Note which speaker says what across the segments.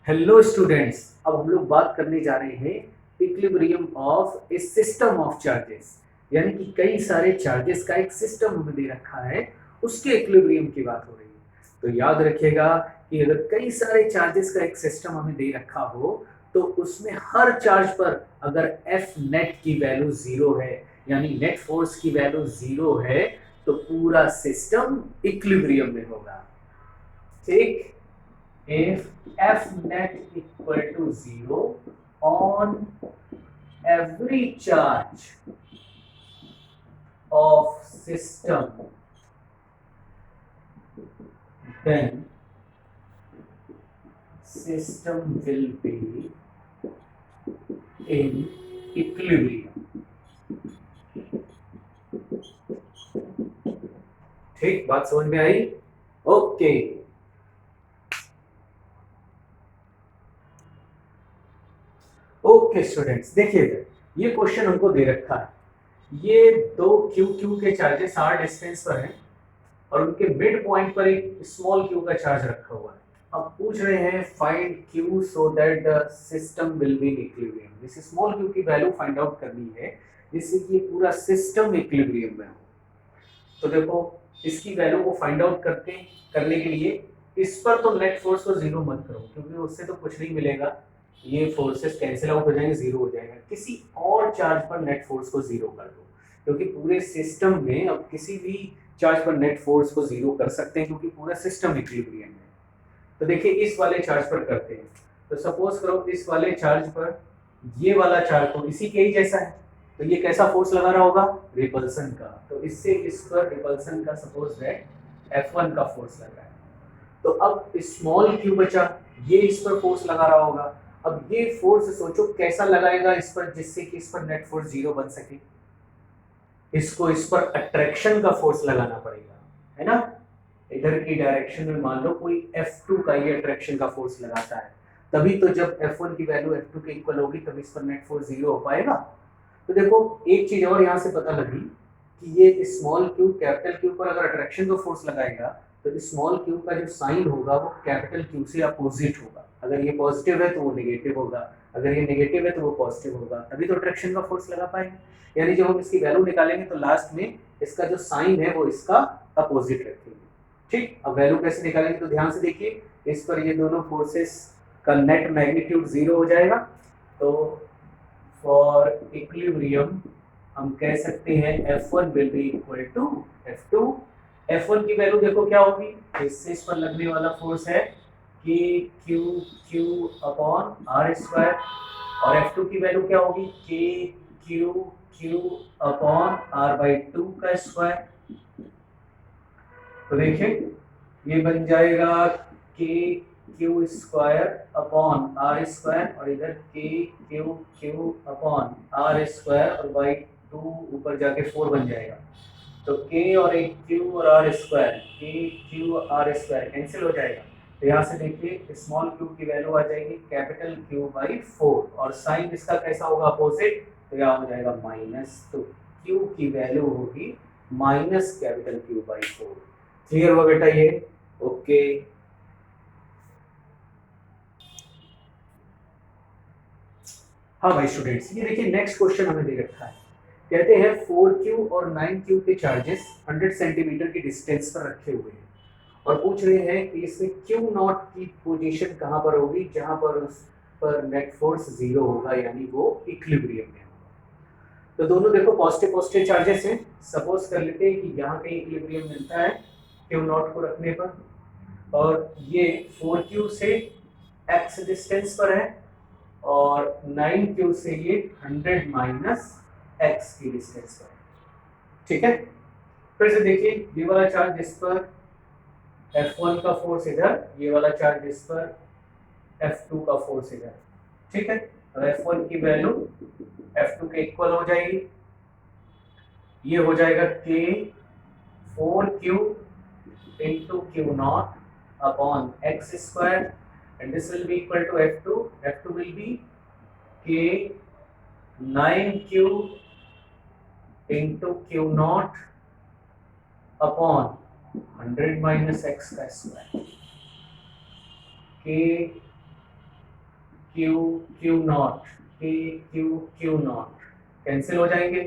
Speaker 1: Hello students, अब हम लोग बात करने जा रहे हैं equilibrium of A system of charges. यानी कि कई सारे चार्जेस का एक सिस्टम हमें दे रखा है, उसके इक्विलिब्रियम की बात हो रही है। तो याद रखिएगा कि अगर कई सारे चार्जेस का एक सिस्टम हमें दे रखा हो तो उसमें हर चार्ज पर अगर एफ नेट की वैल्यू जीरो है, यानी नेट फोर्स की वैल्यू जीरो है, तो पूरा सिस्टम इक्विलिब्रियम में होगा। ठीक। if f net equal to 0 on every charge of system, then system will be in equilibrium। ठीक, बात समझ में आई? ओके। ओके स्टूडेंट्स, देखिएगा ये क्वेश्चन हमको दे रखा है। ये दो क्यू क्यू के चार्जेस आर डिस्टेंस पर हैं और उनके मिड पॉइंट पर एक स्मॉल क्यू का चार्ज रखा हुआ है। अब पूछ रहे हैं find Q so that the system will be in equilibrium. जैसे स्मॉल क्यू की वैल्यू फाइंड आउट करनी है जिससे कि ये पूरा सिस्टम इक्विलिब्रियम में हो। तो देखो, इसकी वैल्यू को फाइंड आउट करने के लिए इस पर तो नेट फोर्स को जीरो मत करो, क्योंकि उससे तो कुछ नहीं मिलेगा। ये फोर्सेस कैंसिल आउट हो जाएंगे, जीरो हो जाएगा। किसी और चार्ज पर नेट फोर्स को जीरो कर दो, क्योंकि पूरे सिस्टम में अब किसी भी चार्ज पर नेट फोर्स को जीरो कर सकते हैं, क्योंकि पूरा सिस्टम इक्विलिब्रियम है। तो देखिए, इस वाले चार्ज पर करते हैं। तो सपोज करो इस वाले चार्ज पर ये वाला चार्ज तो इसी के ही जैसा है, तो ये कैसा फोर्स लगा रहा होगा? रिपल्सन का। तो इससे इस पर रिपल्सन का सपोज दैट F1 का फोर्स लग रहा है। तो अब स्मॉल क्यू बचा, ये इस पर फोर्स लगा रहा होगा। अब ये फोर्स सोचो कैसा लगाएगा इस पर, जिससे कि इस पर नेट फोर्स जीरो बन सके। इसको इस पर अट्रैक्शन का फोर्स लगाना पड़ेगा, है ना। इधर की डायरेक्शन में मान लो कोई F2 का ये अट्रैक्शन का फोर्स लगाता है, तभी तो जब F1 की वैल्यू F2 के इक्वल होगी तभी इस पर नेट फोर्स जीरो हो पाएगा। तो देखो, एक चीज और यहाँ से पता लगी कि ये स्मॉल क्यू कैपिटल क्यू पर अगर अट्रैक्शन का फोर्स लगाएगा तो स्मॉल क्यू का जो साइन होगा वो कैपिटल क्यू से अपोजिट होगा। अगर ये पॉजिटिव है तो वो नेगेटिव होगा, अगर ये नेगेटिव है तो वो पॉजिटिव होगा, तभी तो अट्रैक्शन का फोर्स लगा पाएंगे। यानी जब हम इसकी वैल्यू निकालेंगे तो लास्ट में इसका जो साइन है वो इसका अपोजिट रखेंगे। ठीक, अब वैल्यू कैसे निकालेंगे? तो ध्यान से देखिए, इस पर ये दोनों फोर्सेस का नेट मैग्नीट्यूड जीरो हो जाएगा। तो फॉर इक्विलिब्रियम हम कह सकते हैं F1 will be equal to F2। F1 की वैल्यू देखो क्या होगी, इससे इस पर लगने वाला फोर्स है कि Q Q upon R square, और F2 की वैल्यू क्या होगी? K Q Q upon R by 2 का स्क्वायर। तो देखिए ये बन जाएगा K Q square upon R square, और इधर K Q Q upon R square और बाई 2 ऊपर जाके 4 बन जाएगा। तो K और एक Q और R square, K Q R square cancel हो जाएगा। तो यहाँ से देखिए स्मॉल क्यू की वैल्यू आ जाएगी कैपिटल क्यू बाई 4, और साइन इसका कैसा होगा? अपोजिट। तो यहाँ हो जाएगा माइनस, तो क्यू की वैल्यू होगी minus capital Q by 4। Clear हुआ बेटा ये? ओके। हाँ भाई स्टूडेंट्स, ये देखिए नेक्स्ट क्वेश्चन हमें दे रखा है। कहते हैं 4Q और 9Q के चार्जेस 100 सेंटीमीटर की डिस्टेंस पर रखे हुए हैं, और पूछ रहे हैं कि इसमें Q0 की पोजीशन कहाँ पर होगी जहां पर उस पर नेट फोर्स जीरो होगा, यानी वो इक्विलिब्रियम में होगा। तो दोनों देखो पॉजिटिव पॉजिटिव चार्जेस हैं। सपोज कर लेते हैं कि यहाँ कहीं इक्विलिब्रियम मिलता है Q0 को रखने पर, और ये 4Q से x डिस्टेंस पर है और 9Q से ये 100 माइनस x की डिस्टेंस पर है। ठीक है, फिर से देखिए ये वाला चार्ज जिस पर F1 का फोर्स इधर, ये वाला चार्ज जिस पर F2 का फोर्स इधर। ठीक है, तो F1 की वैल्यू F2 के इक्वल हो जाएगी। ये हो जाएगा K 4Q into Q0 upon x square, and this will be equal to F2. F2 will be K 9Q into Q0 upon 100 minus x का square. K Q Q not, K Q Q not cancel हो जाएंगे,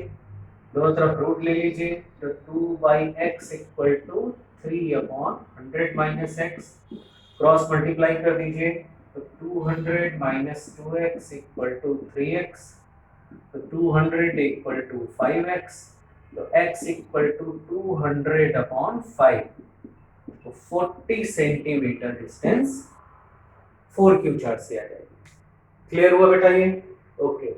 Speaker 1: दोनों तरफ root ले लीजिए, तो 2/x equal to 3/100 minus x, cross multiply कर दीजिए, तो 200 minus 2x equal to 3x, तो 200 इक्वल टू 5x, तो x इक्वल टू 200/5, तो 40 सेंटीमीटर डिस्टेंस 4Q चार्ज से आ जाएगी। क्लियर हुआ बेटा ये? ओके।